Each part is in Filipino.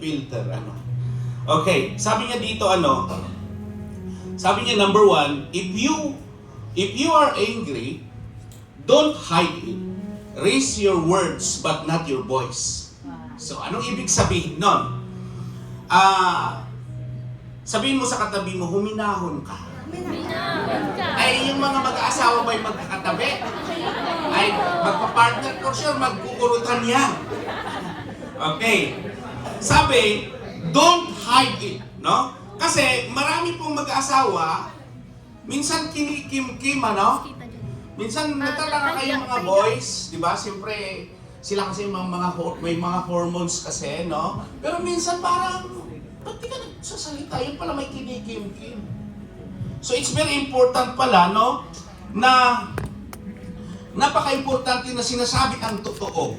filter, ano. Okay, sabi niya dito, ano, sabi niya number one, if you are angry, don't hide it. Raise your words but not your voice. So, anong ibig sabihin nun? Sabihin mo sa katabi mo, huminahon ka. Ay, yung mga mag-aasawa ba'y magkakatabi? Ay, magpa-partner for sure, magkukurutan yan. Okay. Sabi, don't hide it, no? Kasi marami pong mag-aasawa, minsan kinikim-kim, ano? Minsan natalaka kayong mga boys, di ba? Siyempre, sila kasi may mga hormones kasi, no? Pero minsan parang, ba't di ka nagsasalita? Yun pala may kinikim-kim. So it's very important pala, no? Na napaka-importante na sinasabi ang totoo.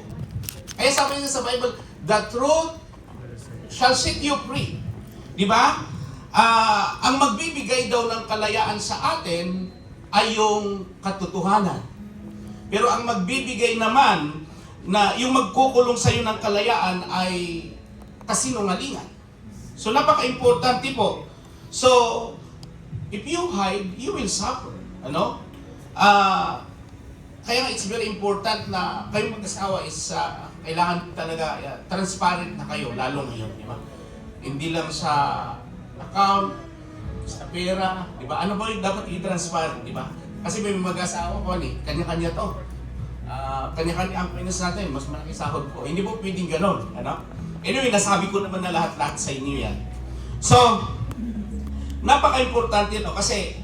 Kaya sabi niya sa Bible, the truth shall set you free. Di ba? Ang magbibigay daw ng kalayaan sa atin ay yung katotohanan. Pero ang magbibigay naman na yung magkukulong sa iyo ng kalayaan ay kasinungalingan. So napaka-importante po. So if you hide, you will suffer. Ano? Kaya nga it's very important na kayong mag-asawa is kailangan talaga transparent na kayo, lalo ngayon, di ba? Hindi lang sa account, sa pera, di ba? Ano ba yung dapat i-transparent, di ba? Kasi may mag-asawa ko, kanya-kanya to. Kanya-kanya ang pinas natin, mas malaki sahod ko. Hindi po pwedeng ganon, ano? Anyway, nasabi ko naman na lahat-lahat sa inyo yan. So, napaka-importante, no? Kasi,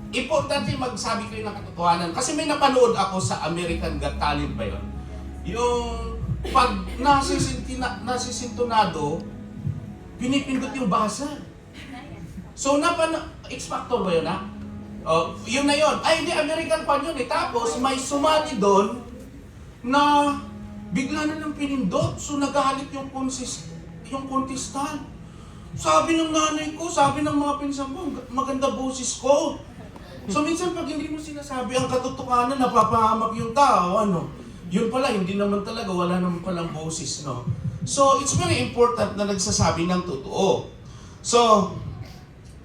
importante magsabi kayo ng katotohanan. Kasi may napanood ako sa American Got Talent ba yun? Yung pag nasisintonado, pinipindot yung buzzer. So, X-Factor ba yun, ha? Yun na yun. Ay, hindi, American fan yun eh. Tapos, may sumali doon na bigla na lang pinindot. So, nagalit yung contestant. Sabi ng nanay ko, sabi ng mga pinsan ko, maganda boses ko. So, minsan pag hindi mo sinasabi ang katotohanan, napapahamak yung tao, ano? Yun pala, hindi naman talaga, wala naman palang boses, no? So, it's very important na nagsasabi ng totoo. So,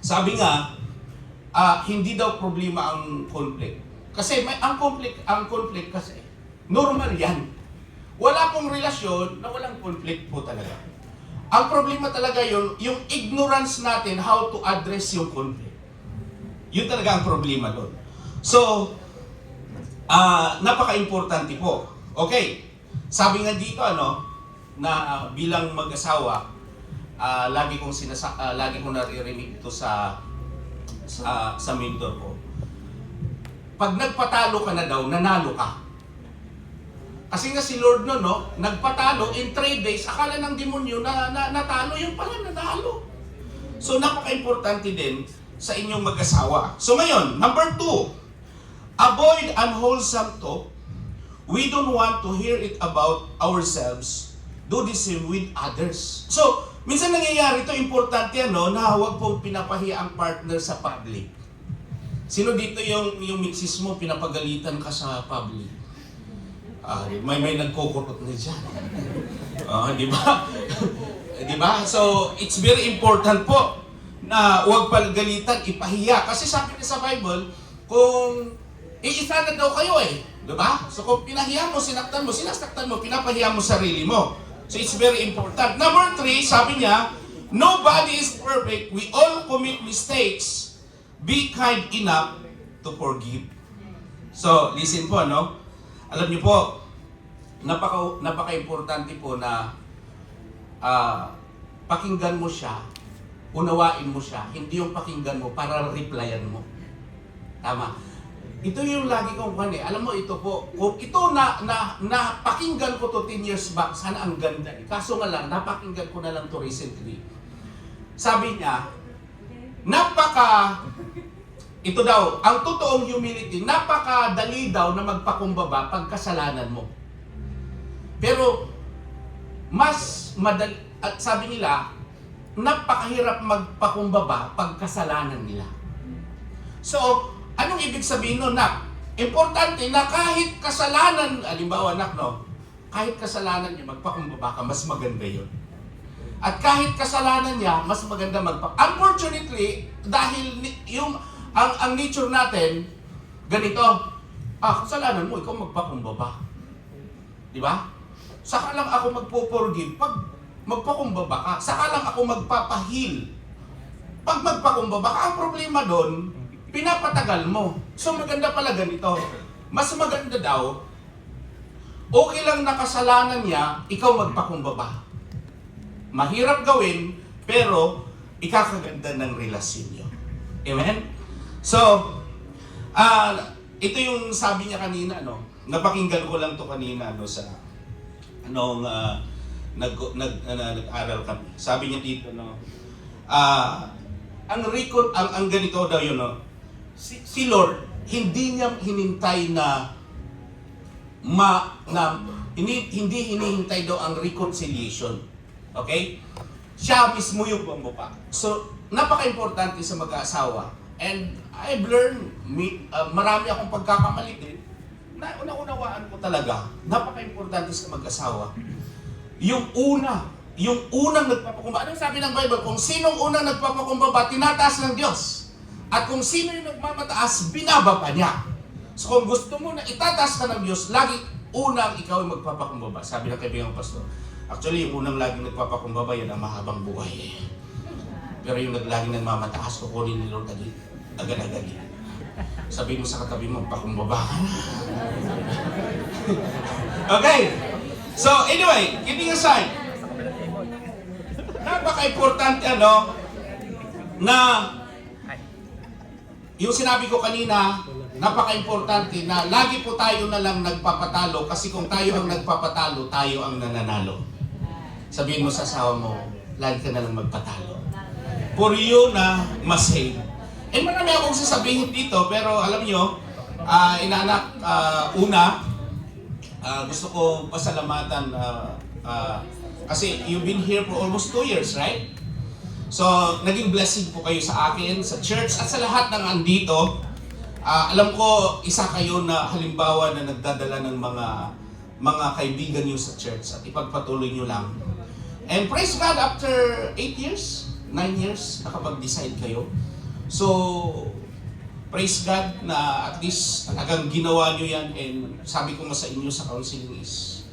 sabi nga, hindi daw problema ang conflict. Kasi ang conflict kasi, normal yan. Wala pong relasyon na walang conflict po talaga. Ang problema talaga yun, yung ignorance natin how to address yung conflict. Yun talaga ang problema doon. So, napaka-importante po. Okay, sabi nga dito, ano, na bilang mag-asawa, lagi kong naririnig ito sa mentor ko. Pag nagpatalo ka na daw, nanalo ka. Kasi nga si Lord no, nagpatalo in 3 days, akala ng demonyo na natalo, yun pala nanalo. So napaka-importante din sa inyong mag-asawa. So ngayon, number 2, avoid unwholesome talk. We don't want to hear it about ourselves. Do the same with others. So, minsan nangyayari ito, importante ano, na huwag pong pinapahiya ang partner sa public. Sino dito yung misis mo, pinapagalitan ka sa public? May nagkukurot na dyan. Di ba? Di ba? So, it's very important po na huwag palgalitan, ipahiya. Kasi sabi niya sa Bible, kung iisa na daw kayo eh. Diba? So kung pinahiya mo, sinasaktan mo, pinapahiya mo sarili mo. So it's very important. Number 3, sabi niya, nobody is perfect. We all commit mistakes. Be kind enough to forgive. So, listen po, no? Alam niyo po, napaka-importante po na pakinggan mo siya, unawain mo siya, hindi yung pakinggan mo para replyan mo. Tama. Ito yung lagi kong alam mo ito po, kung ito napakinggan ko to 10 years back, sana ang ganda. Kaso nga lang, napakinggan ko na lang to recently. Sabi niya, ito daw, ang totoong humility, napakadali daw na magpakumbaba pag kasalanan mo. Pero, mas madali, at sabi nila, napakahirap magpakumbaba pag kasalanan nila. So, anong ibig sabihin nun, nak? Importante na kahit kasalanan, halimbawa, nak, no? Kahit kasalanan niya, magpakumbaba ka, mas maganda yun. At kahit kasalanan niya, mas maganda Unfortunately, dahil ang nature natin, ganito, kasalanan mo, ikaw magpakumbaba. Di ba? Saka lang ako magpo-forgive pag magpakumbaba ka. Saka lang ako magpapahil pag magpakumbaba ka. Ang problema doon, pinapatagal mo. So maganda pala ganito. Mas maganda daw, okay lang na kasalanan niya, ikaw magpakumbaba. Mahirap gawin, pero ikakaganda ng relasyon niyo. Amen? So, ito yung sabi niya kanina, no? Napakinggan ko lang to kanina, no, sa nag-aral kami. Sabi niya dito, no, ang ganito daw yun, no, si Lord, hindi niya hinintay hindi hinihintay daw ang reconciliation. Okay? Siya mismo yung bumaba. So, napaka-importante sa mag-aasawa. And I've learned, marami akong pagkakamali din, na unawaan ko talaga, napaka-importante sa mag-asawa. Yung unang nagpapakumbaba. Anong sabi ng Bible? Kung sinong unang nagpapakumbaba, tinataas ng Diyos. At kung sino yung nagmamataas, binababa niya. So kung gusto mo na itataas ka ng Diyos, lagi unang ikaw yung magpapakumbaba. Sabi ng kaibigang pastor. Actually, yung unang laging nagpapakumbaba, yan ang mahabang buhay. Pero yung laging nagmamataas, kukunin ni Lord agad-agad yan. Sabihin mo sa katabi mo, pakumbaba ka na. Okay. So, anyway, kidding aside, napaka-importante na yung sinabi ko kanina, napaka-importante na lagi po tayo na lang nagpapatalo kasi kung tayo ang nagpapatalo, tayo ang nananalo. Sabihin mo sa asawa mo, lagi ka na lang magpatalo. For you na masave. Eh marami akong sasabihin dito, pero alam nyo, gusto ko pasalamatan kasi you've been here for almost 2 years, right? So, naging blessing po kayo sa akin, sa church, at sa lahat ng andito. Alam ko, isa kayo na halimbawa na nagdadala ng mga kaibigan nyo sa church at ipagpatuloy nyo lang. And praise God, after 8 years, 9 years, nakapag-decide kayo. So, praise God na at least talagang ginawa nyo yan, and sabi ko nga sa inyo sa counseling is,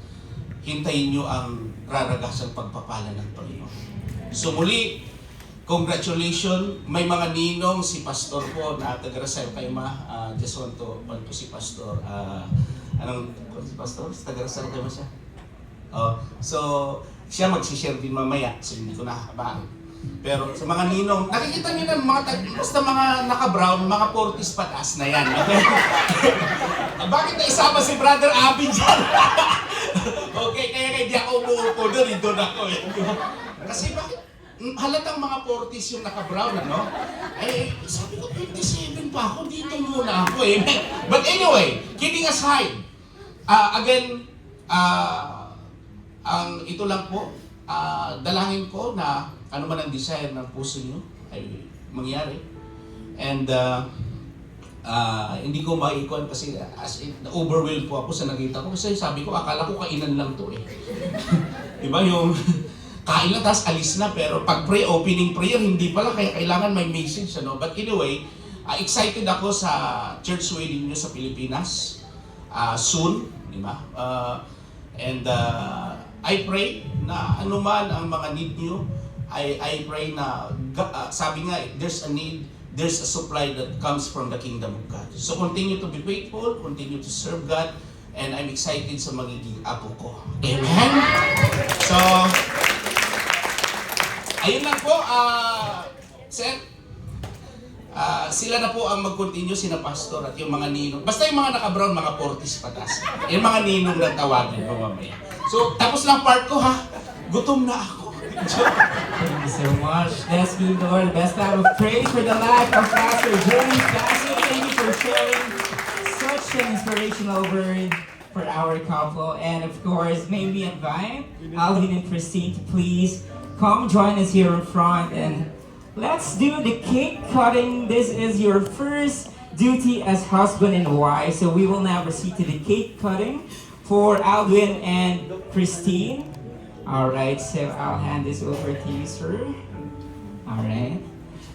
hintayin nyo ang raragasang pagpapala ng Panginoon. So muli, congratulations. May mga ninong, si Pastor po na taga-Rasal kayo just want to pan po si Pastor. Si Pastor? Taga-Rasal kayo siya? So, siya magsishare din mamaya, so hindi ko nakakabaan. Pero sa mga ninong, nakikita niyo na basta mga naka-brown, mga 40s pataas na yan. Okay? Bakit na isama si Brother Abby dyan? Okay, kaya di ako umuupo doon, doon ako eh. Kasi bakit? Halatang mga 40s yung naka-brown, ano? Eh, sabi ko, 27 pa ako, dito muna ako eh. But anyway, kidding aside, again, ang ito lang po, dalangin ko na ano man ang desire ng puso niyo ay mangyari. And hindi ko maikuan kasi as in, overwhelmed po ako sa nakita ko kasi sabi ko, akala ko kainan lang to eh. Diba yung kain lang tapos alis na, pero pag opening prayer, hindi pala, kaya kailangan may message, ano? But anyway, excited ako sa church wedding nyo sa Pilipinas soon, di ba? And I pray na anuman ang mga need nyo, I pray na, sabi nga, there's a need, there's a supply that comes from the kingdom of God. So continue to be faithful, continue to serve God, and I'm excited sa magiging apo ko. Amen? So, ayun lang po, sir. Sila na po ang mag-continue, sina pastor at yung mga ninong. Basta yung mga naka-brown, mga 40s patas. Yung mga ninong na tawagin po mamaya. So, tapos lang part ko ha. Gutom na ako. Thank you so much. Let's give the Lord the best time of praise for the life of Pastor James. Pastor, thank you for sharing such an inspirational word for our couple. And of course, may we invite Alvin and Christine to please come join us here in front and let's do the cake cutting. This is your first duty as husband and wife. So we will now proceed to the cake cutting for Alvin and Christine. Alright, so I'll hand this over to you, sir. Alright.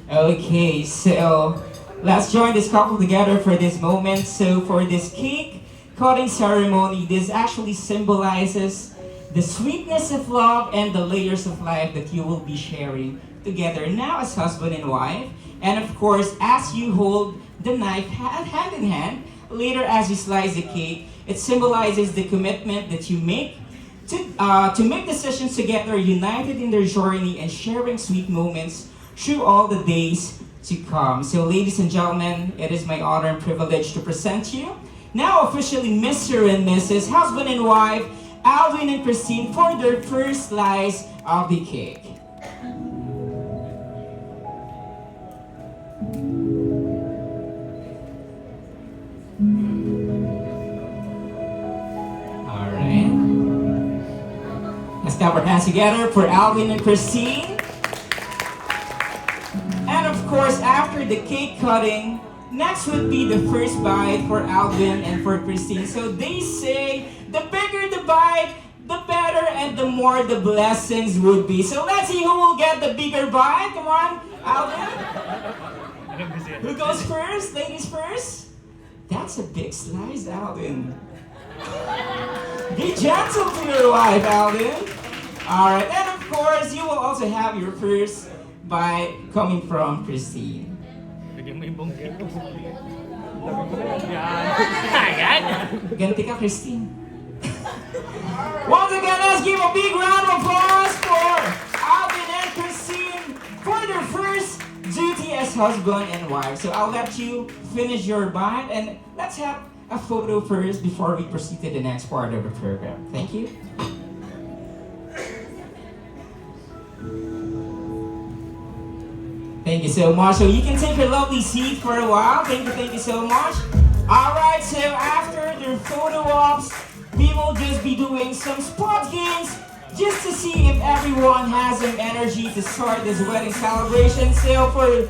Okay, so let's join this couple together for this moment. So for this cake cutting ceremony, this actually symbolizes the sweetness of love and the layers of life that you will be sharing together now as husband and wife. And of course, as you hold the knife hand in hand, later as you slice the cake, it symbolizes the commitment that you make to make decisions together, united in their journey and sharing sweet moments through all the days to come. So ladies and gentlemen, it is my honor and privilege to present you now officially Mr. and Mrs. Husband and Wife, Alvin and Christine, for their first slice of the cake. Alright. Let's clap our hands together for Alvin and Christine. And of course, after the cake cutting, next would be the first bite for Alvin and for Christine. So they say, the bigger the bite, the better and the more the blessings would be. So let's see who will get the bigger bite. Come on, Alvin. Who goes first? Ladies first? That's a big slice, Alvin. Be gentle to your wife, Alvin. Alright, and of course, you will also have your first bite coming from Christine. Bigyan mo yung buong cake. Ganti ka, Christine. Once again, let's give a big round of applause for Alvin and Christine for their first duty as husband and wife. So I'll let you finish your bite and let's have a photo first before we proceed to the next part of the program. Thank you. Thank you so much. So you can take your lovely seat for a while. Thank you so much. Alright, so after the photo ops, we will just be doing some spot games just to see if everyone has some energy to start this wedding celebration. So for